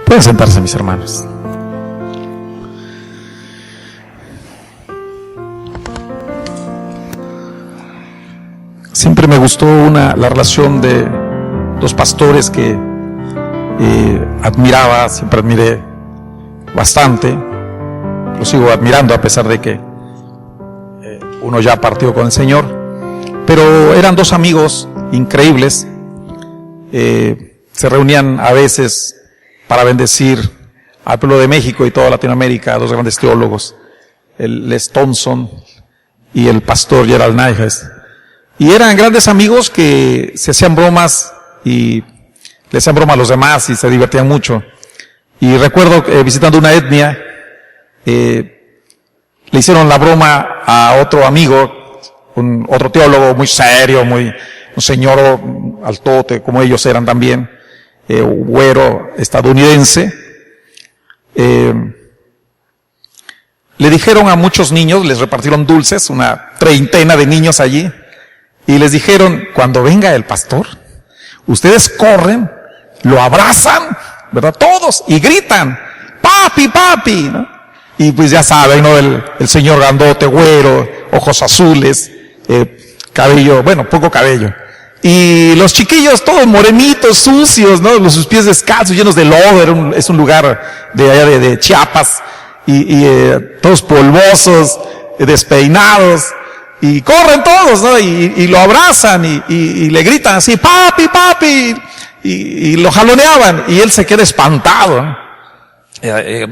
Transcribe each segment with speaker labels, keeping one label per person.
Speaker 1: Pueden sentarse, mis hermanos. Siempre me gustó la relación de dos pastores que admiraba, siempre admiré bastante. Lo sigo admirando a pesar de que uno ya partió con el Señor. Pero eran dos amigos increíbles. Se reunían a veces para bendecir al pueblo de México y toda Latinoamérica, dos grandes teólogos, el Les Thompson y el pastor Gerald Niehaus. Y eran grandes amigos que se hacían bromas y le hacían broma a los demás y se divertían mucho. Y recuerdo visitando una etnia, le hicieron la broma a otro amigo, otro teólogo muy serio, un señor altote, como ellos eran también, güero estadounidense. Le dijeron a muchos niños, les repartieron dulces, una treintena de niños allí, y les dijeron, cuando venga el pastor, ustedes corren, lo abrazan, ¿verdad? Todos, y gritan, papi, papi, ¿no? Y pues ya saben, ¿no? El señor grandote, güero, ojos azules, cabello, bueno, poco cabello. Y los chiquillos todos morenitos, sucios, ¿no? Sus pies descalzos, llenos de lodo, es un lugar de allá de Chiapas, y todos polvosos, despeinados, y corren todos, ¿no? Y lo abrazan y le gritan así, papi, papi, y lo jaloneaban, y él se queda espantado, ¿no?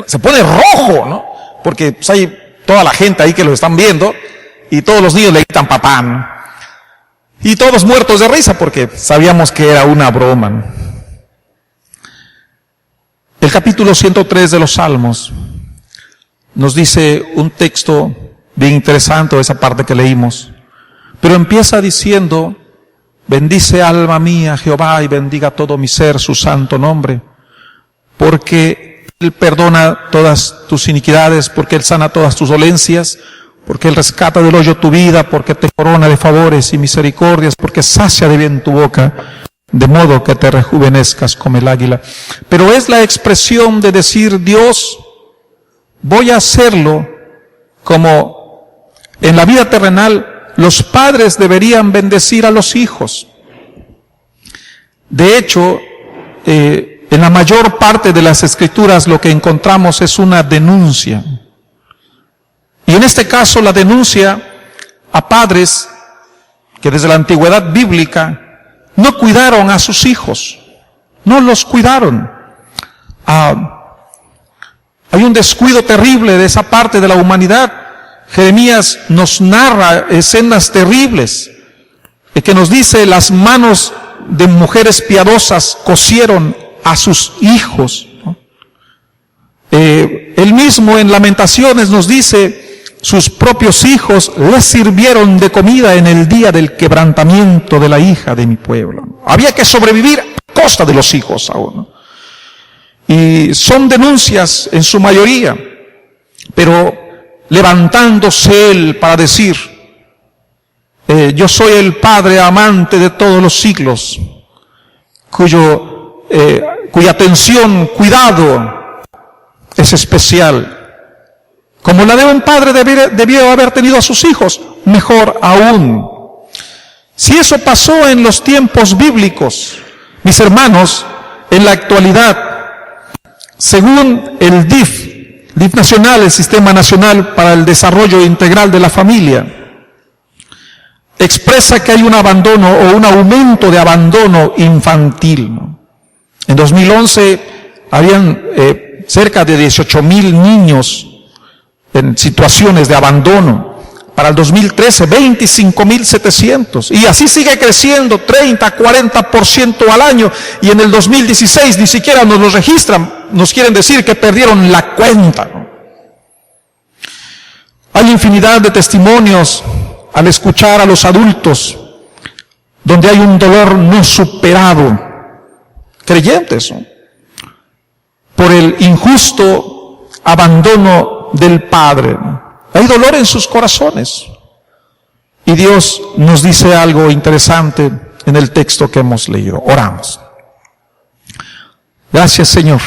Speaker 1: Se pone rojo, ¿no? Porque pues, hay toda la gente ahí que lo están viendo, y todos los niños le gritan papá, ¿no? Y todos muertos de risa porque sabíamos que era una broma, ¿no? El capítulo 103 de los Salmos nos dice un texto bien interesante, esa parte que leímos, pero empieza diciendo, bendice alma mía Jehová y bendiga todo mi ser su santo nombre, porque Él perdona todas tus iniquidades, porque Él sana todas tus dolencias, porque Él rescata del hoyo tu vida, porque te corona de favores y misericordias, porque sacia de bien tu boca, de modo que te rejuvenezcas como el águila. Pero es la expresión de decir, Dios, voy a hacerlo como en la vida terrenal los padres deberían bendecir a los hijos. De hecho, en la mayor parte de las Escrituras lo que encontramos es una denuncia. Y en este caso la denuncia a padres que desde la antigüedad bíblica no cuidaron a sus hijos, no los cuidaron. Hay un descuido terrible de esa parte de la humanidad. Jeremías nos narra escenas terribles, que nos dice, las manos de mujeres piadosas cosieron a sus hijos, ¿no? Él mismo en Lamentaciones nos dice, sus propios hijos les sirvieron de comida en el día del quebrantamiento de la hija de mi pueblo. Había que sobrevivir a costa de los hijos aún, ¿no? Y son denuncias en su mayoría, pero levantándose él para decir, yo soy el Padre amante de todos los siglos, cuya atención, cuidado es especial. Como la de un padre debió haber tenido a sus hijos, mejor aún. Si eso pasó en los tiempos bíblicos, mis hermanos, en la actualidad, según el DIF nacional, el Sistema Nacional para el Desarrollo Integral de la Familia, expresa que hay un abandono o un aumento de abandono infantil, ¿no? En 2011 habían cerca de 18,000 niños en situaciones de abandono. Para el 2013, 25,700. Y así sigue creciendo, 30-40% al año. Y en el 2016 ni siquiera nos lo registran. Nos quieren decir que perdieron la cuenta, ¿no? Hay infinidad de testimonios al escuchar a los adultos donde hay un dolor no superado. Creyentes, ¿no? Por el injusto abandono del Padre. Hay dolor en sus corazones. Y Dios nos dice algo interesante en el texto que hemos leído. Oramos. Gracias, Señor,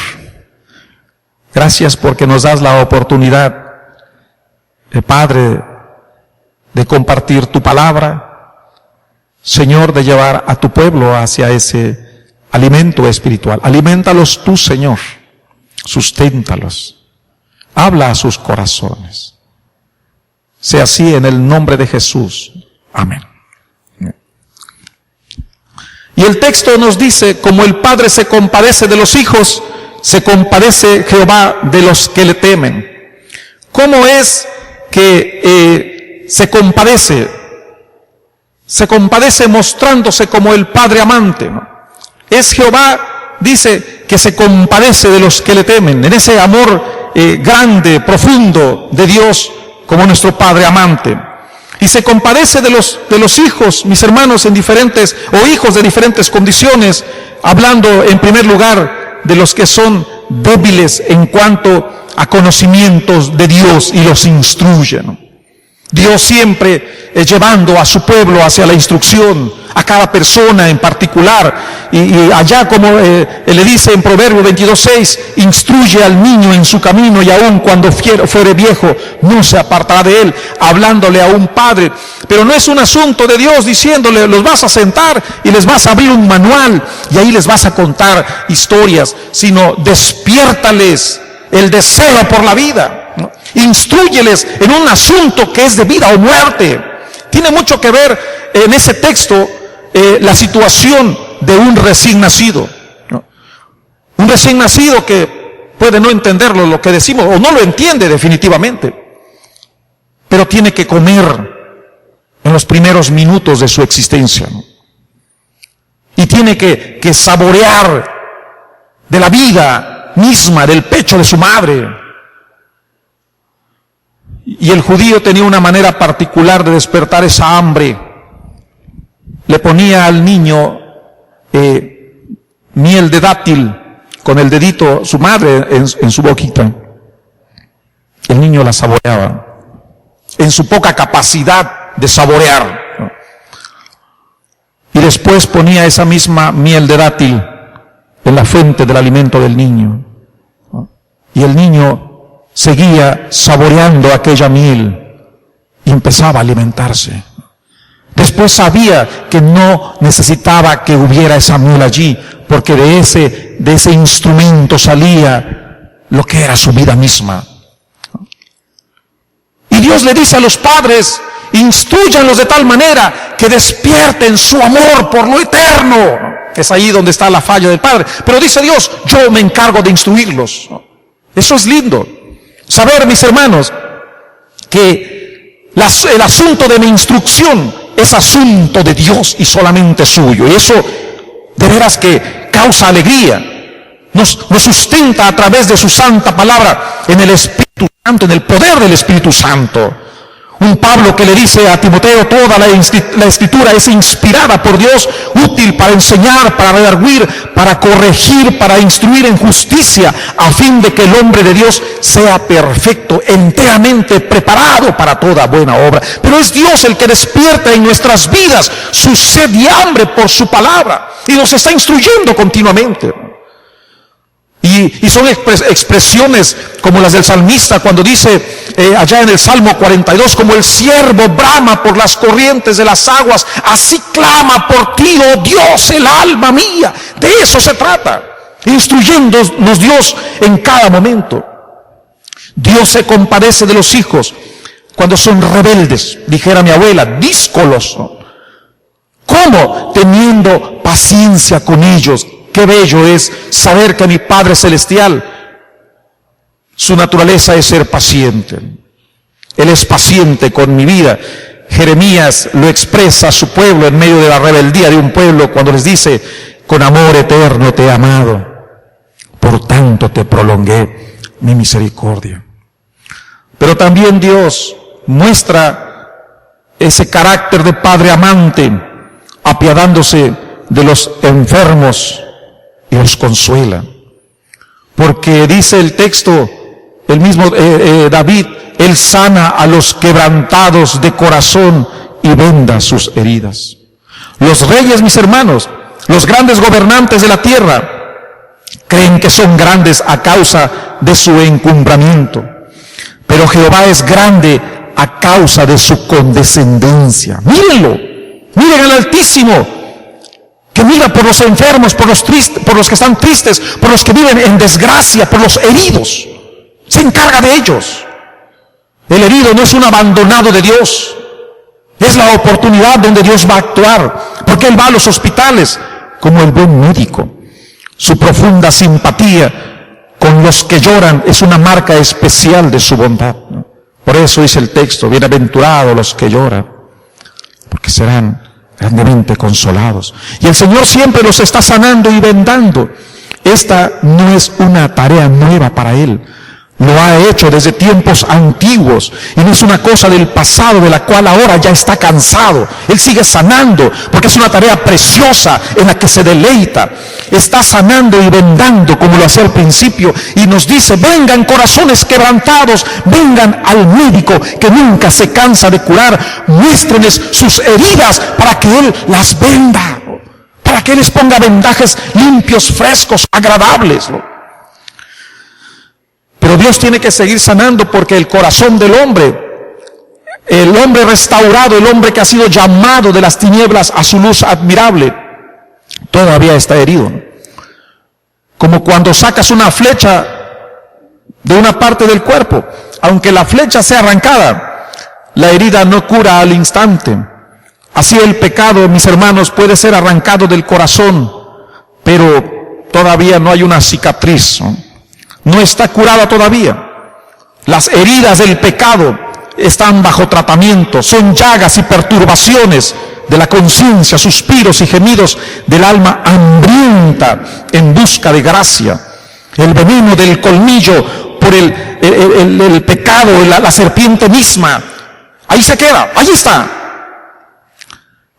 Speaker 1: Gracias porque nos das la oportunidad, Padre, de compartir tu palabra, Señor, de llevar a tu pueblo hacia ese alimento espiritual. Aliméntalos tú, Señor, susténtalos, habla a sus corazones. Sea así en el nombre de Jesús. Amén. Y el texto nos dice, como el Padre se compadece de los hijos, se compadece Jehová de los que le temen. ¿Cómo es que se compadece? Se compadece mostrándose como el Padre amante, ¿no? Es Jehová, dice, que se compadece de los que le temen, en ese amor grande, profundo de Dios como nuestro Padre amante. Y se compadece de los hijos, mis hermanos, o hijos de diferentes condiciones, hablando en primer lugar de los que son débiles en cuanto a conocimientos de Dios y los instruye, ¿no? Dios siempre llevando a su pueblo hacia la instrucción, a cada persona en particular, y allá como le dice en Proverbios 22:6, instruye al niño en su camino y aun cuando fuere viejo no se apartará de él, hablándole a un padre. Pero no es un asunto de Dios diciéndole, los vas a sentar y les vas a abrir un manual y ahí les vas a contar historias, sino despiértales el deseo por la vida, ¿no? Instrúyeles en un asunto que es de vida o muerte. Tiene mucho que ver en ese texto la situación de un recién nacido, ¿no? Un recién nacido que puede no entenderlo lo que decimos, o no lo entiende definitivamente, pero tiene que comer en los primeros minutos de su existencia, ¿no? Y tiene que saborear de la vida misma, del pecho de su madre. Y el judío tenía una manera particular de despertar esa hambre. Le ponía al niño miel de dátil con el dedito, su madre en su boquita. El niño la saboreaba en su poca capacidad de saborear, ¿no? Y después ponía esa misma miel de dátil en la fuente del alimento del niño, ¿no? Y el niño seguía saboreando aquella miel y empezaba a alimentarse. Después sabía que no necesitaba que hubiera esa miel allí, porque de ese instrumento salía lo que era su vida misma. Y Dios le dice a los padres, instrúyanlos de tal manera que despierten su amor por lo eterno. Es ahí donde está la falla del Padre. Pero dice Dios, yo me encargo de instruirlos. Eso es lindo. Saber, mis hermanos, que el asunto de mi instrucción es asunto de Dios y solamente suyo. Y eso de veras que causa alegría. Nos sustenta a través de su santa palabra en el Espíritu Santo, en el poder del Espíritu Santo. Un Pablo que le dice a Timoteo, toda la Escritura es inspirada por Dios, útil para enseñar, para redarguir, para corregir, para instruir en justicia, a fin de que el hombre de Dios sea perfecto, enteramente preparado para toda buena obra. Pero es Dios el que despierta en nuestras vidas su sed y hambre por su palabra, y nos está instruyendo continuamente. Y son expresiones como las del salmista cuando dice allá en el Salmo 42, como el ciervo brama por las corrientes de las aguas, así clama por ti, oh Dios, el alma mía. De eso se trata, instruyéndonos Dios en cada momento. Dios se compadece de los hijos cuando son rebeldes, dijera mi abuela, díscolos, ¿no? ¿Cómo? Teniendo paciencia con ellos. Qué bello es saber que mi Padre Celestial, su naturaleza es ser paciente. Él es paciente con mi vida. Jeremías lo expresa a su pueblo en medio de la rebeldía de un pueblo cuando les dice, con amor eterno te he amado, por tanto te prolongué mi misericordia. Pero también Dios muestra ese carácter de Padre amante, apiadándose de los enfermos y los consuela. Porque dice el texto, el mismo David, Él sana a los quebrantados de corazón y venda sus heridas. Los reyes, mis hermanos, los grandes gobernantes de la tierra, creen que son grandes a causa de su encumbramiento. Pero Jehová es grande a causa de su condescendencia. Mírenlo, miren al Altísimo, que mira por los enfermos, por los tristes, por los que están tristes, por los que viven en desgracia, por los heridos. Se encarga de ellos. El herido no es un abandonado de Dios. Es la oportunidad donde Dios va a actuar, porque Él va a los hospitales como el buen médico. Su profunda simpatía con los que lloran es una marca especial de su bondad. Por eso dice el texto, bienaventurados los que lloran, porque serán grandemente consolados. Y el Señor siempre los está sanando y vendando. Esta no es una tarea nueva para Él. Lo ha hecho desde tiempos antiguos y no es una cosa del pasado de la cual ahora ya está cansado. Él sigue sanando porque es una tarea preciosa en la que se deleita. Está sanando y vendando como lo hacía al principio y nos dice, vengan corazones quebrantados, vengan al médico que nunca se cansa de curar, muéstrenles sus heridas para que Él las venda, para que Él les ponga vendajes limpios, frescos, agradables. Pero Dios tiene que seguir sanando porque el corazón del hombre, el hombre restaurado, el hombre que ha sido llamado de las tinieblas a su luz admirable, todavía está herido. Como cuando sacas una flecha de una parte del cuerpo, aunque la flecha sea arrancada, la herida no cura al instante. Así el pecado, mis hermanos, puede ser arrancado del corazón, pero todavía no hay una cicatriz, no está curada todavía. Las heridas del pecado están bajo tratamiento, son llagas y perturbaciones de la conciencia, suspiros y gemidos del alma hambrienta en busca de gracia. El veneno del colmillo por el pecado, la serpiente misma, ahí se queda, ahí está.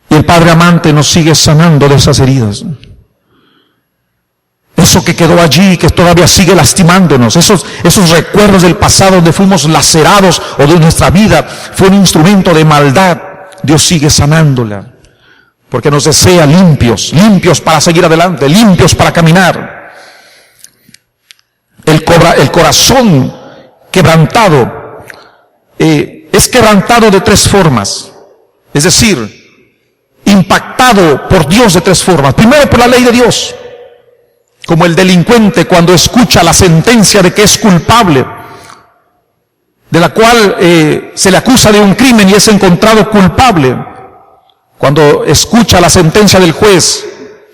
Speaker 1: Y el Padre amante nos sigue sanando de esas heridas. Eso que quedó allí, que todavía sigue lastimándonos, esos recuerdos del pasado donde fuimos lacerados o de nuestra vida fue un instrumento de maldad, Dios sigue sanándola, porque nos desea limpios, limpios para seguir adelante, limpios para caminar. El corazón quebrantado es quebrantado de tres formas, es decir, impactado por Dios de tres formas. Primero, por la ley de Dios. Como el delincuente cuando escucha la sentencia de que es culpable, de la cual se le acusa de un crimen y es encontrado culpable. Cuando escucha la sentencia del juez,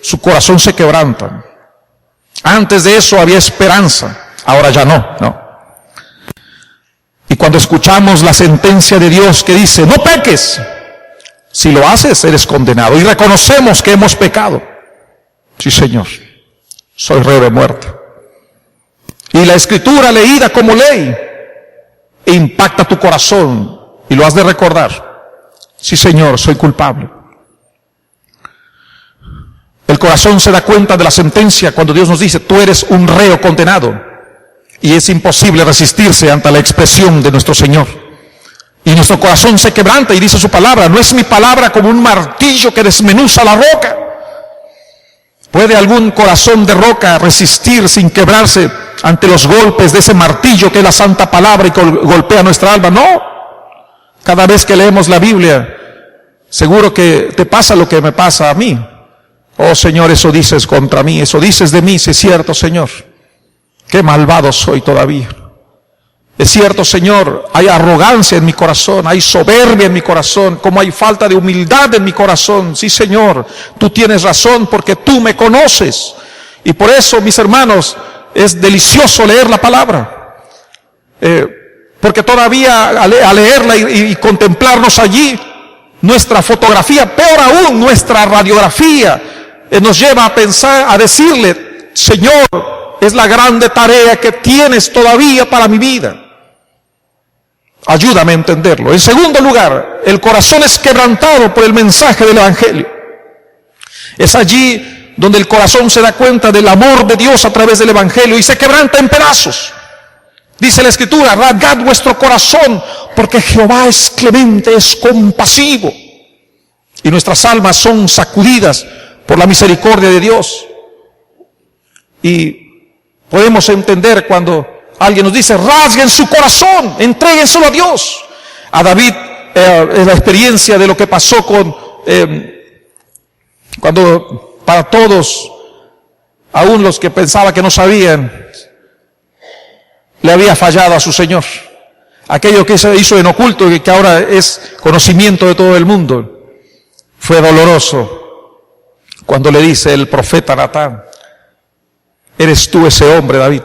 Speaker 1: su corazón se quebranta. Antes de eso había esperanza, ahora ya no. Y cuando escuchamos la sentencia de Dios que dice, no peques, si lo haces eres condenado. Y reconocemos que hemos pecado. Sí, Señor. Soy reo de muerte. Y la escritura leída como ley impacta tu corazón y lo has de recordar. Sí, Señor, soy culpable. El corazón se da cuenta de la sentencia cuando Dios nos dice, tú eres un reo condenado. Y es imposible resistirse ante la expresión de nuestro Señor. Y nuestro corazón se quebranta y dice su palabra, no es mi palabra como un martillo que desmenuza la roca. ¿Puede algún corazón de roca resistir sin quebrarse ante los golpes de ese martillo que es la santa palabra y que golpea nuestra alma? No. Cada vez que leemos la Biblia, seguro que te pasa lo que me pasa a mí. Oh Señor, eso dices contra mí, eso dices de mí, si es cierto, Señor. Qué malvado soy todavía. Es cierto, Señor, hay arrogancia en mi corazón, hay soberbia en mi corazón, como hay falta de humildad en mi corazón. Sí, Señor, tú tienes razón porque tú me conoces. Y por eso, mis hermanos, es delicioso leer la palabra. Porque todavía al leerla y contemplarnos allí, nuestra fotografía, peor aún, nuestra radiografía, nos lleva a pensar, a decirle, Señor, es la grande tarea que tienes todavía para mi vida. Ayúdame a entenderlo. En segundo lugar, el corazón es quebrantado por el mensaje del Evangelio. Es allí donde el corazón se da cuenta del amor de Dios a través del Evangelio y se quebranta en pedazos. Dice la Escritura, rasgad vuestro corazón, porque Jehová es clemente, es compasivo. Y nuestras almas son sacudidas por la misericordia de Dios. Y podemos entender cuando alguien nos dice, rasguen su corazón, entréguenselo a Dios. A David, la experiencia de lo que pasó cuando para todos, aún los que pensaban que no sabían, le había fallado a su Señor. Aquello que se hizo en oculto y que ahora es conocimiento de todo el mundo. Fue doloroso cuando le dice el profeta Natán, eres tú ese hombre, David,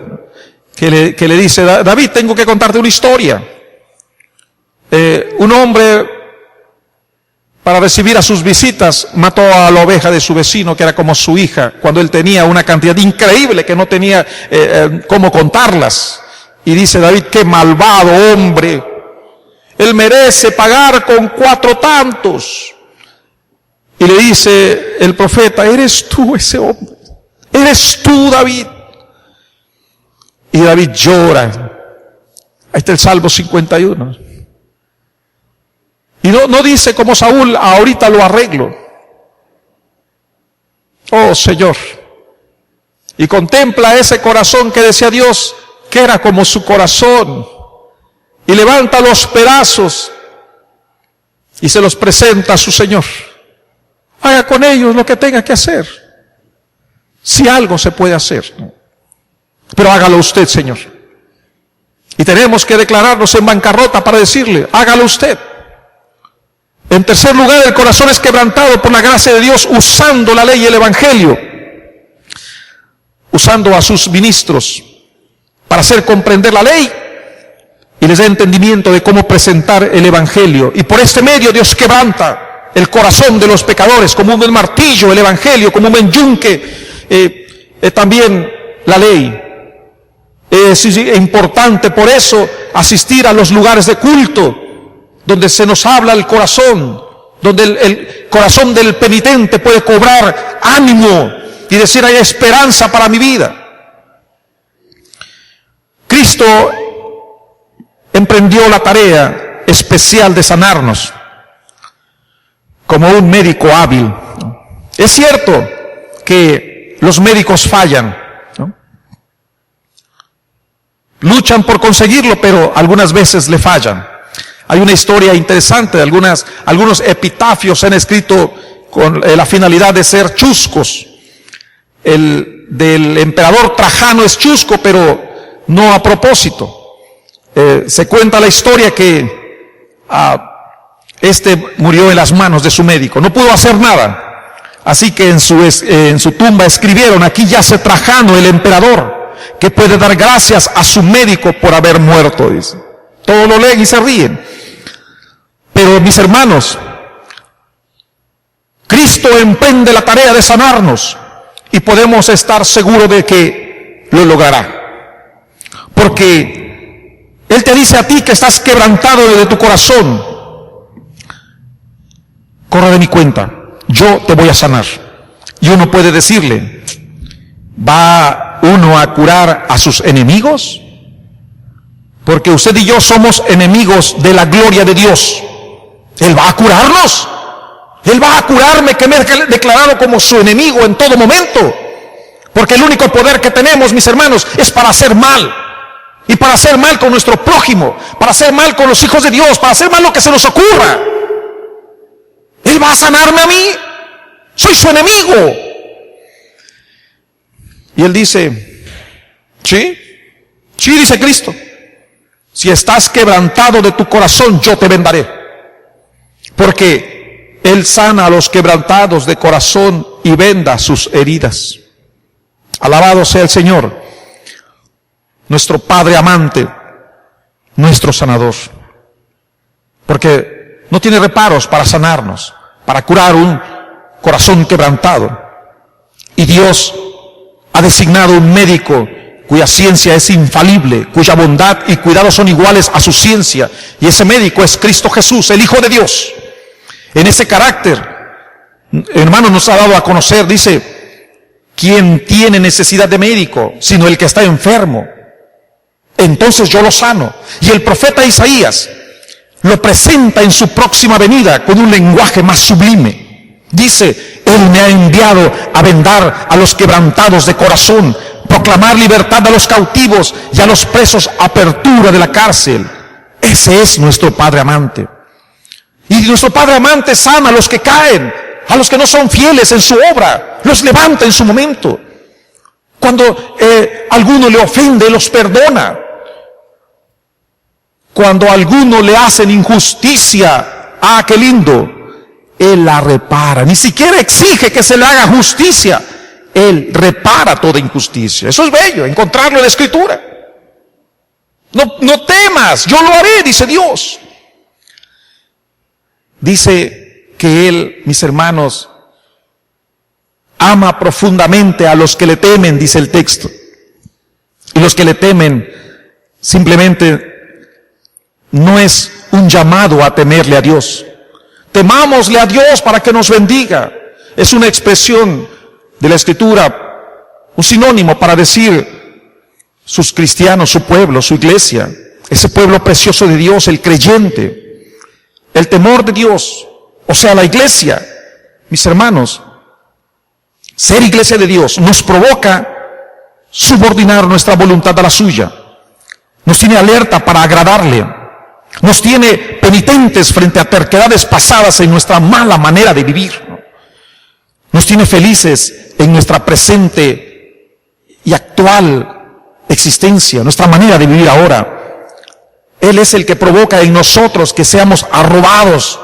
Speaker 1: que le dice, David, tengo que contarte una historia. Un hombre, para recibir a sus visitas, mató a la oveja de su vecino, que era como su hija, cuando él tenía una cantidad increíble que no tenía cómo contarlas. Y dice David, qué malvado hombre, él merece pagar con 4 tantos. Y le dice el profeta, eres tú ese hombre, eres tú, David. Y David llora. Ahí está el Salmo 51. Y no dice como Saúl, ahorita lo arreglo. Oh Señor. Y contempla ese corazón que decía Dios, que era como su corazón. Y levanta los pedazos y se los presenta a su Señor. Haga con ellos lo que tenga que hacer. Si algo se puede hacer. Pero hágalo usted, Señor. Y tenemos que declararnos en bancarrota para decirle, hágalo usted. En tercer lugar, el corazón es quebrantado por la gracia de Dios usando la ley y el evangelio. Usando a sus ministros para hacer comprender la ley y les da entendimiento de cómo presentar el evangelio. Y por este medio Dios quebranta el corazón de los pecadores, como un buen martillo el evangelio, como un buen yunque, también la ley. Es importante por eso asistir a los lugares de culto, donde se nos habla el corazón, donde el corazón del penitente puede cobrar ánimo y decir, hay esperanza para mi vida. Cristo emprendió la tarea especial de sanarnos como un médico hábil. Es cierto que los médicos fallan, ¿no? Luchan por conseguirlo, pero algunas veces le fallan. Hay una historia interesante, algunos epitafios se han escrito con la finalidad de ser chuscos. El del emperador Trajano es chusco, pero no a propósito. Se cuenta la historia que este murió en las manos de su médico, no pudo hacer nada. Así que en su tumba escribieron, aquí yace Trajano, el emperador, que puede dar gracias a su médico por haber muerto, dice. Todos lo leen y se ríen. Pero mis hermanos, Cristo emprende la tarea de sanarnos y podemos estar seguros de que lo logrará. Porque Él te dice a ti que estás quebrantado de tu corazón, corre de mi cuenta, yo te voy a sanar. Y uno puede decirle, ¿va uno a curar a sus enemigos? Porque usted y yo somos enemigos de la gloria de Dios. ¿Él va a curarnos? Él va a curarme, que me he declarado como su enemigo en todo momento. Porque el único poder que tenemos, mis hermanos, es para hacer mal. Y para hacer mal con nuestro prójimo, para hacer mal con los hijos de Dios, para hacer mal lo que se nos ocurra. ¿Él va a sanarme a mí? Soy su enemigo. Y Él dice, sí, dice Cristo. Si estás quebrantado de tu corazón, yo te vendaré. Porque Él sana a los quebrantados de corazón y venda sus heridas. Alabado sea el Señor, nuestro Padre amante, nuestro sanador. Porque no tiene reparos para sanarnos, para curar un corazón quebrantado. Y Dios ha designado un médico cuya ciencia es infalible, cuya bondad y cuidado son iguales a su ciencia. Y ese médico es Cristo Jesús, el Hijo de Dios. En ese carácter, hermano, nos ha dado a conocer, dice, ¿quién tiene necesidad de médico sino el que está enfermo? Entonces yo lo sano. Y el profeta Isaías lo presenta en su próxima venida con un lenguaje más sublime. Dice, Él me ha enviado a vendar a los quebrantados de corazón, proclamar libertad a los cautivos y a los presos, apertura de la cárcel. Ese es nuestro Padre amante. Y nuestro Padre amante sana a los que caen, a los que no son fieles en su obra, los levanta en su momento. Cuando alguno le ofende, los perdona. Cuando a alguno le hacen injusticia, qué lindo, Él la repara. Ni siquiera exige que se le haga justicia. Él repara toda injusticia. Eso es bello, encontrarlo en la Escritura. No temas, yo lo haré, dice Dios. Dice que Él, mis hermanos, ama profundamente a los que le temen, dice el texto. Y los que le temen simplemente no es un llamado a temerle a Dios. Temámosle a Dios para que nos bendiga. Es una expresión de la Escritura, un sinónimo para decir sus cristianos, su pueblo, su iglesia, ese pueblo precioso de Dios, el creyente, el temor de Dios, o sea, la iglesia. Mis hermanos, ser iglesia de Dios nos provoca subordinar nuestra voluntad a la suya. Nos tiene alerta para agradarle. Nos tiene penitentes frente a terquedades pasadas en nuestra mala manera de vivir. Nos tiene felices en nuestra presente y actual existencia, nuestra manera de vivir ahora. Él es el que provoca en nosotros que seamos arrobados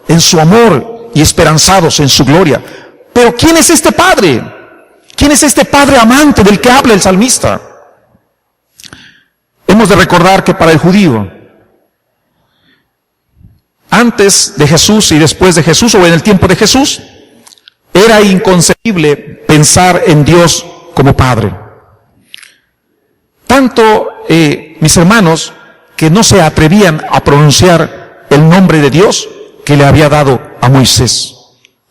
Speaker 1: en su amor y esperanzados en su gloria. Pero ¿quién es este Padre? ¿Quién es este Padre amante del que habla el salmista? Hemos de recordar que para el judío, antes de Jesús y después de Jesús, o en el tiempo de Jesús, era inconcebible pensar en Dios como Padre. Tanto, mis hermanos, que no se atrevían a pronunciar el nombre de Dios que le había dado a Moisés,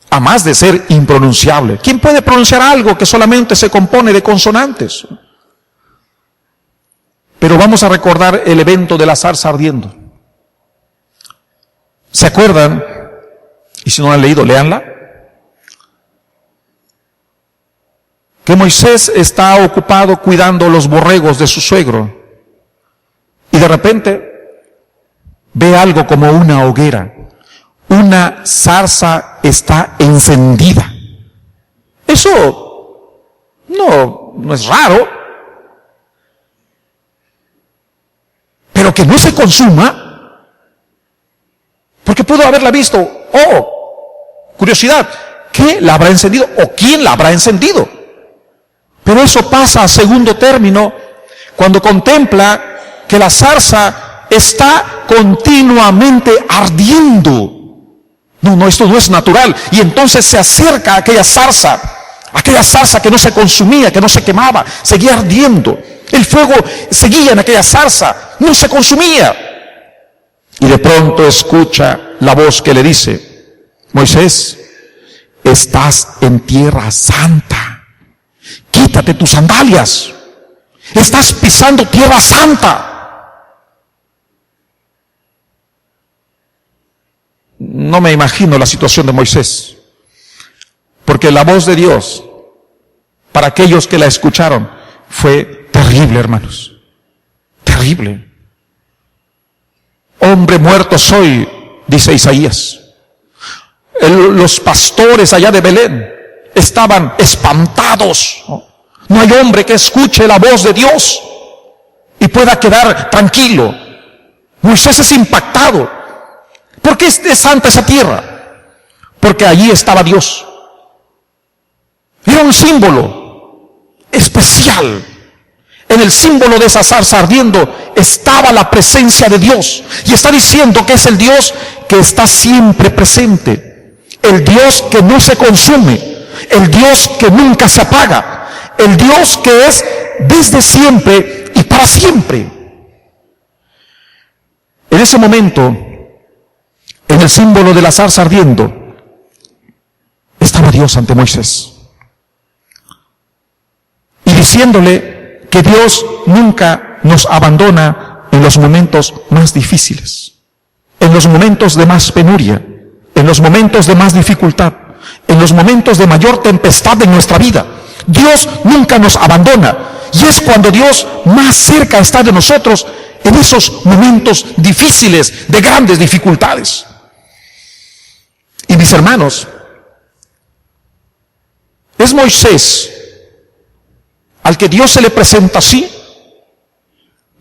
Speaker 1: a más de ser impronunciable. ¿Quién puede pronunciar algo que solamente se compone de consonantes? Pero vamos a recordar el evento de la zarza ardiendo. ¿Se acuerdan? Y si no la han leído, léanla. Que Moisés está ocupado cuidando los borregos de su suegro. Y de repente ve algo como una hoguera. Una zarza está encendida. Eso no es raro. Pero que no se consuma. Porque pudo haberla visto. Curiosidad, ¿qué la habrá encendido? ¿O quién la habrá encendido? Pero eso pasa a segundo término cuando contempla que la zarza está continuamente ardiendo. No, esto no es natural. Y entonces se acerca a aquella zarza que no se consumía, que no se quemaba, seguía ardiendo. El fuego seguía en aquella zarza, no se consumía. Y de pronto escucha la voz que le dice: Moisés, estás en tierra santa. Quítate tus sandalias. Estás pisando tierra santa. No me imagino la situación de Moisés, porque la voz de Dios, para aquellos que la escucharon, fue terrible, hermanos. Terrible. Hombre muerto soy, dice Isaías. Los pastores allá de Belén estaban espantados. No hay hombre que escuche la voz de Dios y pueda quedar tranquilo. Moisés es impactado. ¿Por qué es santa esa tierra? Porque allí estaba Dios. Era un símbolo especial. En el símbolo de esa zarza ardiendo estaba la presencia de Dios. Y está diciendo que es el Dios que está siempre presente. El Dios que no se consume. El Dios que nunca se apaga. El Dios que es desde siempre y para siempre. En ese momento, en el símbolo de la zarza ardiendo, estaba Dios ante Moisés. Y diciéndole que Dios nunca nos abandona en los momentos más difíciles, en los momentos de más penuria, en los momentos de más dificultad, en los momentos de mayor tempestad en nuestra vida. Dios nunca nos abandona. Y es cuando Dios más cerca está de nosotros en esos momentos difíciles, de grandes dificultades. Y mis hermanos, es Moisés al que Dios se le presenta así,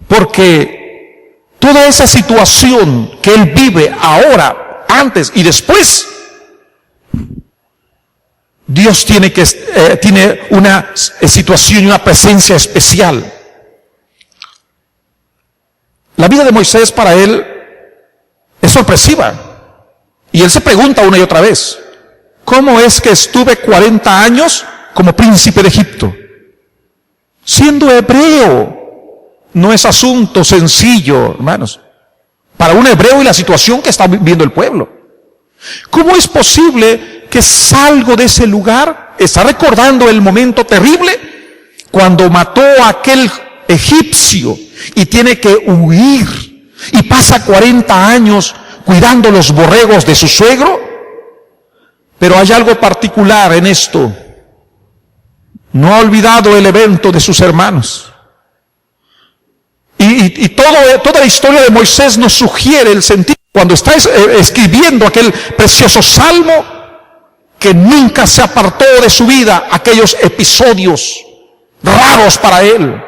Speaker 1: porque toda esa situación que él vive ahora, antes y después, Dios tiene una situación y una presencia especial. La vida de Moisés para él es sorpresiva. Y él se pregunta una y otra vez, ¿cómo es que estuve 40 años como príncipe de Egipto? Siendo hebreo. No es asunto sencillo, hermanos, para un hebreo y la situación que está viviendo el pueblo. ¿Cómo es posible que salgo de ese lugar? Está recordando el momento terrible cuando mató a aquel egipcio y tiene que huir y pasa 40 años cuidando los borregos de su suegro. Pero hay algo particular en esto. No ha olvidado el evento de sus hermanos. Y toda la historia de Moisés nos sugiere el sentido, cuando está escribiendo aquel precioso salmo, que nunca se apartó de su vida aquellos episodios raros para él.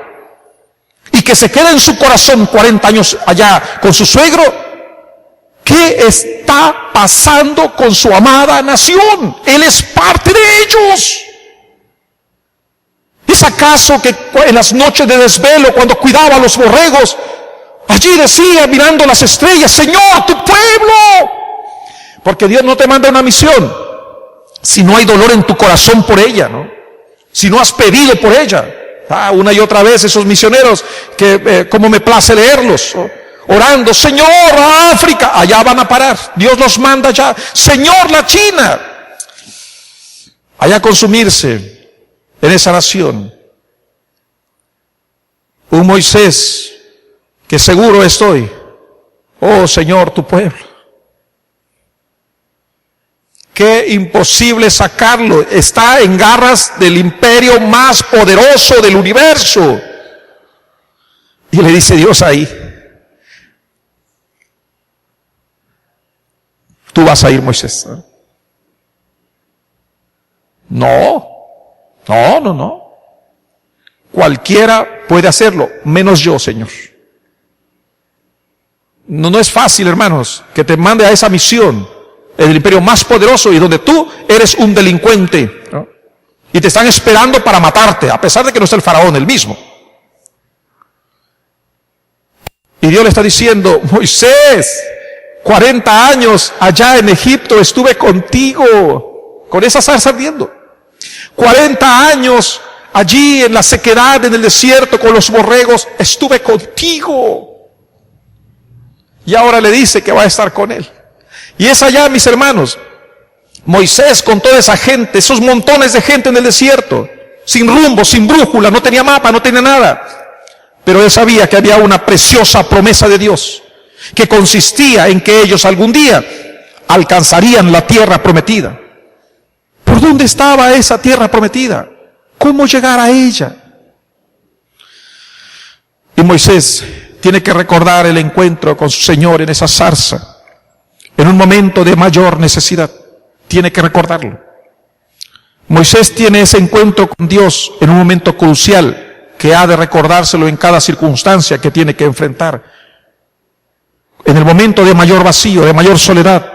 Speaker 1: Y que se queda en su corazón 40 años allá con su suegro. ¿Qué está pasando con su amada nación? Él es parte de ellos. ¿Es acaso que en las noches de desvelo, cuando cuidaba a los borregos, allí decía, mirando las estrellas, Señor, tu pueblo? Porque Dios no te manda una misión si no hay dolor en tu corazón por ella, ¿no? Si no has pedido por ella. Una y otra vez esos misioneros que como me place leerlos, ¿no? Orando, Señor, África, allá van a parar. Dios los manda allá. Señor, la China, allá a consumirse en esa nación. Un Moisés que seguro estoy, oh Señor, tu pueblo. Qué imposible sacarlo. Está en garras del imperio más poderoso del universo. Y le dice Dios ahí, tú vas a ir, Moisés. No. Cualquiera puede hacerlo, menos yo, Señor. No es fácil, hermanos, que te mande a esa misión, el imperio más poderoso y donde tú eres un delincuente, ¿no? Y te están esperando para matarte, a pesar de que no es el faraón el mismo. Y Dios le está diciendo, Moisés, 40 años allá en Egipto estuve contigo, con esa zarza ardiendo. 40 años allí en la sequedad, en el desierto, con los borregos, estuve contigo. Y ahora le dice que va a estar con él. Y es allá, mis hermanos, Moisés con toda esa gente, esos montones de gente en el desierto, sin rumbo, sin brújula, no tenía mapa, no tenía nada. Pero él sabía que había una preciosa promesa de Dios, que consistía en que ellos algún día alcanzarían la tierra prometida. ¿Por dónde estaba esa tierra prometida? ¿Cómo llegar a ella? Y Moisés tiene que recordar el encuentro con su Señor en esa zarza, en un momento de mayor necesidad. Tiene que recordarlo. Moisés tiene ese encuentro con Dios en un momento crucial, que ha de recordárselo en cada circunstancia que tiene que enfrentar. En el momento de mayor vacío, de mayor soledad,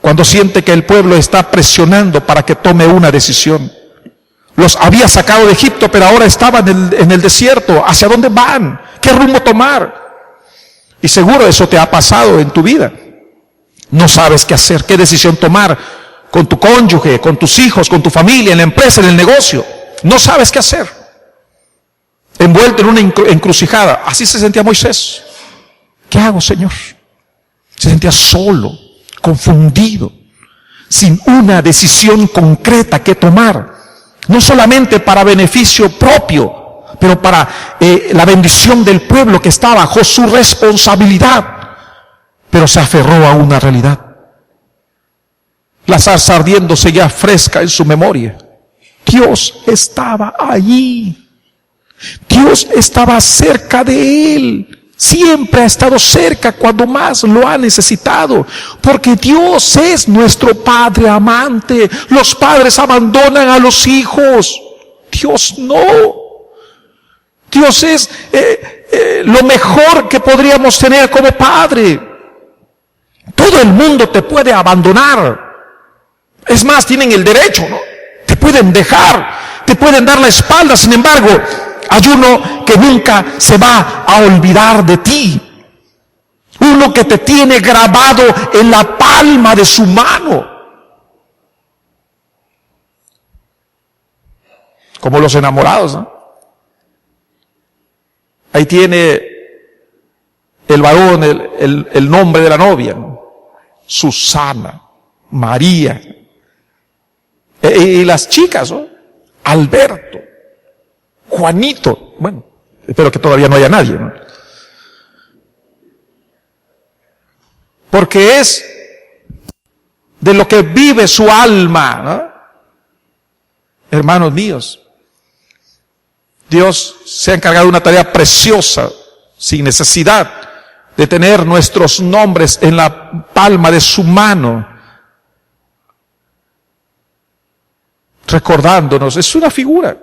Speaker 1: cuando siente que el pueblo está presionando para que tome una decisión. Los había sacado de Egipto, pero ahora estaban en el desierto. ¿Hacia dónde van? ¿Qué rumbo tomar? Y seguro eso te ha pasado en tu vida. No sabes qué hacer, qué decisión tomar con tu cónyuge, con tus hijos, con tu familia, en la empresa, en el negocio. No sabes qué hacer. Envuelto en una encrucijada. Así se sentía Moisés. ¿Qué hago, Señor? Se sentía solo, confundido, sin una decisión concreta que tomar. No solamente para beneficio propio, pero para la bendición del pueblo que está bajo su responsabilidad. Pero se aferró a una realidad. La zarza ardiendo seguía fresca en su memoria. Dios estaba allí. Dios estaba cerca de él. Siempre ha estado cerca cuando más lo ha necesitado. Porque Dios es nuestro Padre amante. Los padres abandonan a los hijos. Dios no. Dios es lo mejor que podríamos tener como padre. Todo el mundo te puede abandonar. Es más, tienen el derecho, ¿no? Te pueden dejar, te pueden dar la espalda. Sin embargo, hay uno que nunca se va a olvidar de ti. Uno que te tiene grabado en la palma de su mano. Como los enamorados, ¿no? Ahí tiene el varón, el nombre de la novia, ¿no? Susana, María. Y las chicas, ¿no? Alberto, Juanito. Bueno, espero que todavía no haya nadie, ¿no? Porque es de lo que vive su alma, ¿no? Hermanos míos, Dios se ha encargado de una tarea preciosa, sin necesidad de tener nuestros nombres en la palma de su mano, recordándonos. Es una figura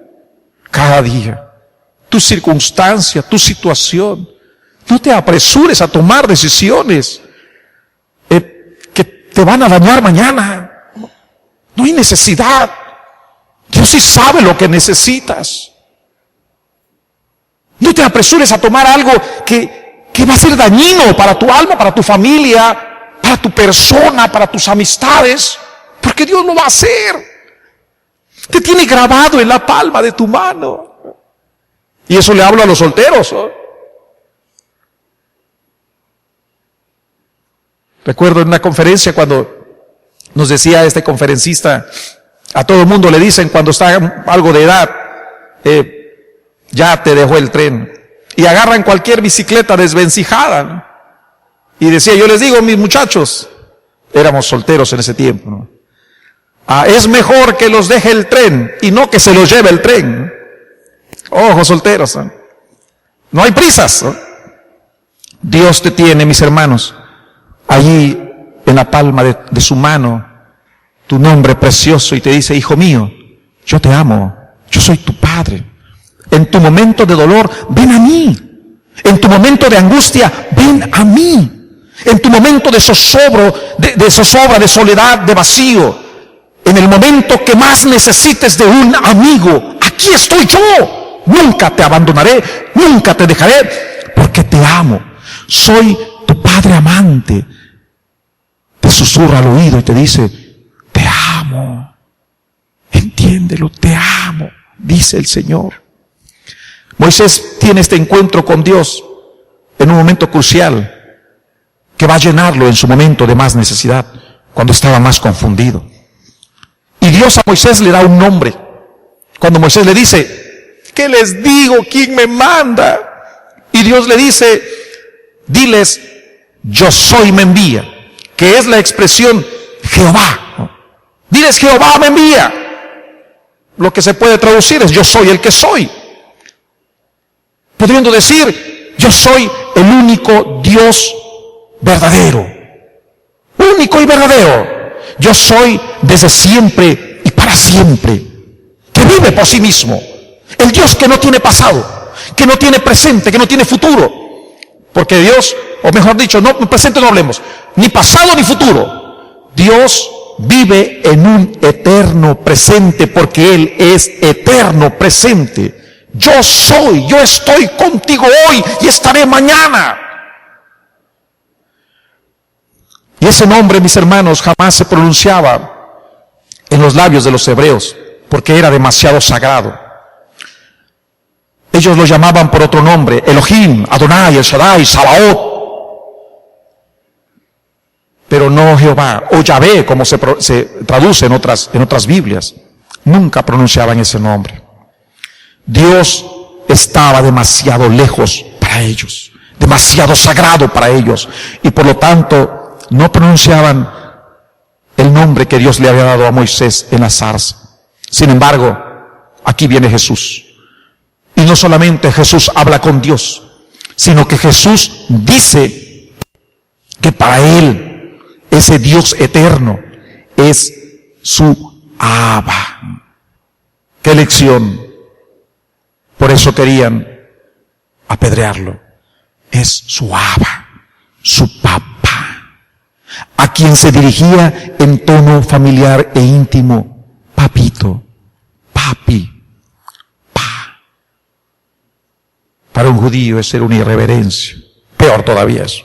Speaker 1: cada día, tu circunstancia, tu situación. No te apresures a tomar decisiones que te van a dañar mañana. No hay necesidad. Dios sí sabe lo que necesitas. No te apresures a tomar algo que va a ser dañino para tu alma, para tu familia, para tu persona, para tus amistades, porque Dios lo va a hacer. Te tiene grabado en la palma de tu mano. Y eso le hablo a los solteros, ¿no? Recuerdo en una conferencia cuando nos decía este conferencista, a todo el mundo le dicen cuando está algo de edad, ya te dejó el tren. Y agarran cualquier bicicleta desvencijada, ¿no? Y decía, yo les digo, mis muchachos, éramos solteros en ese tiempo, ¿no? Es mejor que los deje el tren y no que se los lleve el tren, ¿no? Ojo, solteros, ¿no? No hay prisas, ¿no? Dios te tiene, mis hermanos, allí en la palma de su mano, tu nombre precioso, y te dice, hijo mío, yo te amo, yo soy tu padre. En tu momento de dolor, ven a mí. En tu momento de angustia, ven a mí. En tu momento de zozobra, de soledad, de vacío, en el momento que más necesites de un amigo, aquí estoy yo. Nunca te abandonaré, nunca te dejaré, porque te amo. Soy tu padre amante. Te susurra al oído y te dice, te amo. Entiéndelo, te amo, dice el Señor. Moisés tiene este encuentro con Dios en un momento crucial que va a llenarlo en su momento de más necesidad, cuando estaba más confundido. Y Dios a Moisés le da un nombre. Cuando Moisés le dice, ¿qué les digo? ¿Quién me manda? Y Dios le dice, diles, yo soy me envía, que es la expresión Jehová. Diles, Jehová me envía. Lo que se puede traducir es, yo soy el que soy. Pudiendo decir, yo soy el único Dios verdadero. Único y verdadero. Yo soy desde siempre y para siempre. Que vive por sí mismo. El Dios que no tiene pasado, que no tiene presente, que no tiene futuro. Porque Dios, o mejor dicho, no presente no hablemos, ni pasado ni futuro. Dios vive en un eterno presente porque Él es eterno presente. Yo soy, yo estoy contigo hoy y estaré mañana. Y ese nombre, mis hermanos, jamás se pronunciaba en los labios de los hebreos, porque era demasiado sagrado. Ellos lo llamaban por otro nombre, Elohim, Adonai, El Shaddai, Sabaoth. Pero no Jehová, o Yahvé, como se traduce en otras Biblias. Nunca pronunciaban ese nombre. Dios estaba demasiado lejos para ellos, demasiado sagrado para ellos, y por lo tanto no pronunciaban el nombre que Dios le había dado a Moisés en la zarza. Sin embargo, aquí viene Jesús, y no solamente Jesús habla con Dios, sino que Jesús dice que para Él ese Dios eterno es su Abba. ¡Qué lección! Por eso querían apedrearlo. Es su Abba, su papá, a quien se dirigía en tono familiar e íntimo: papito, papi, pa. Para un judío es ser una irreverencia, peor todavía eso.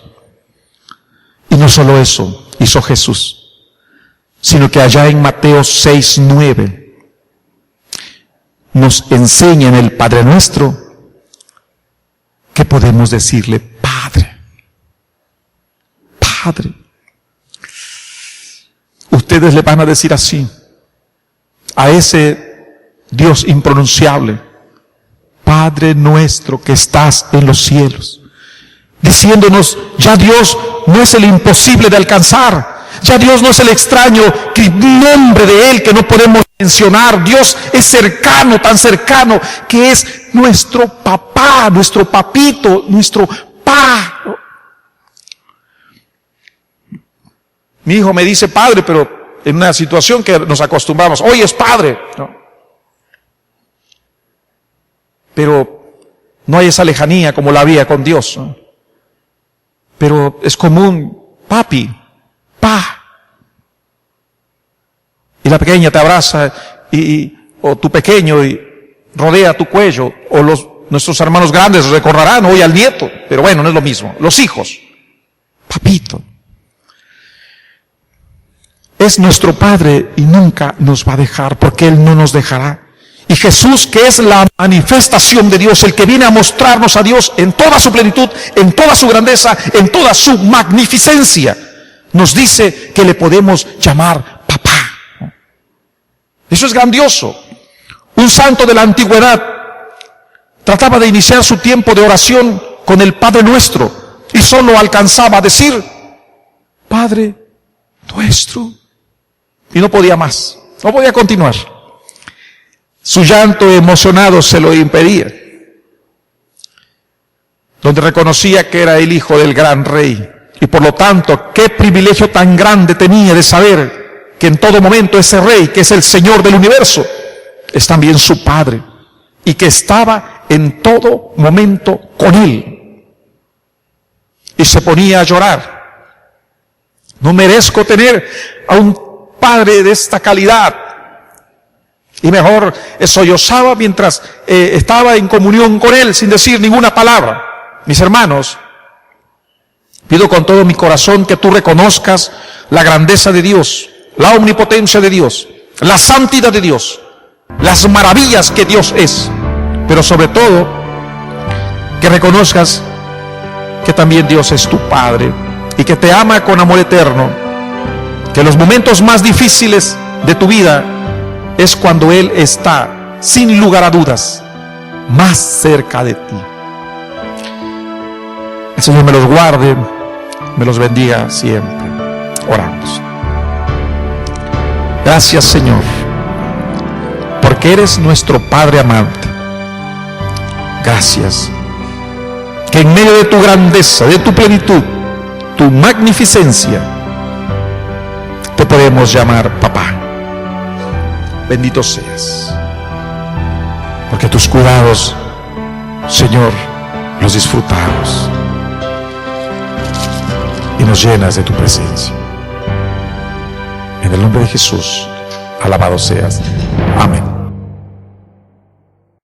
Speaker 1: Y no solo eso hizo Jesús, sino que allá en Mateo 6:9 nos enseña en el Padre Nuestro que podemos decirle Padre. Padre. Ustedes le van a decir así a ese Dios impronunciable: Padre nuestro que estás en los cielos, diciéndonos, ya Dios no es el imposible de alcanzar, ya Dios no es el extraño nombre de Él que no podemos mencionar. Dios es cercano, tan cercano que es nuestro papá, nuestro papito, nuestro pa. Mi hijo me dice padre, pero en una situación que nos acostumbramos: hoy es padre, ¿no? Pero no hay esa lejanía como la había con Dios, ¿no? Pero es común: papi, pa. Y la pequeña te abraza, o tu pequeño, y rodea tu cuello, o nuestros hermanos grandes recordarán hoy al nieto, pero bueno, no es lo mismo. Los hijos, papito. Es nuestro Padre y nunca nos va a dejar, porque Él no nos dejará. Y Jesús, que es la manifestación de Dios, el que viene a mostrarnos a Dios en toda su plenitud, en toda su grandeza, en toda su magnificencia, nos dice que le podemos llamar papá. Eso es grandioso. Un santo de la antigüedad trataba de iniciar su tiempo de oración con el Padre Nuestro y solo alcanzaba a decir: Padre Nuestro. Y no podía más, no podía continuar. Su llanto emocionado se lo impedía, donde reconocía que era el hijo del gran rey. Y por lo tanto, qué privilegio tan grande tenía de saber que en todo momento ese rey, que es el Señor del universo, es también su Padre, y que estaba en todo momento con él. Y se ponía a llorar: no merezco tener a un Padre de esta calidad. Y mejor sollozaba mientras estaba en comunión con Él sin decir ninguna palabra. Mis hermanos, pido con todo mi corazón que tú reconozcas la grandeza de Dios, la omnipotencia de Dios, la santidad de Dios, las maravillas que Dios es, pero sobre todo que reconozcas que también Dios es tu Padre y que te ama con amor eterno, que los momentos más difíciles de tu vida es cuando Él está, sin lugar a dudas, más cerca de ti. El Señor me los guarde, me los bendiga siempre. Oramos. Gracias, Señor, porque eres nuestro Padre amante. Gracias, que en medio de tu grandeza, de tu plenitud, tu magnificencia, te podemos llamar papá. Bendito seas, porque tus cuidados, Señor, los disfrutamos y nos llenas de tu presencia. En el nombre de Jesús, alabado seas. Amén.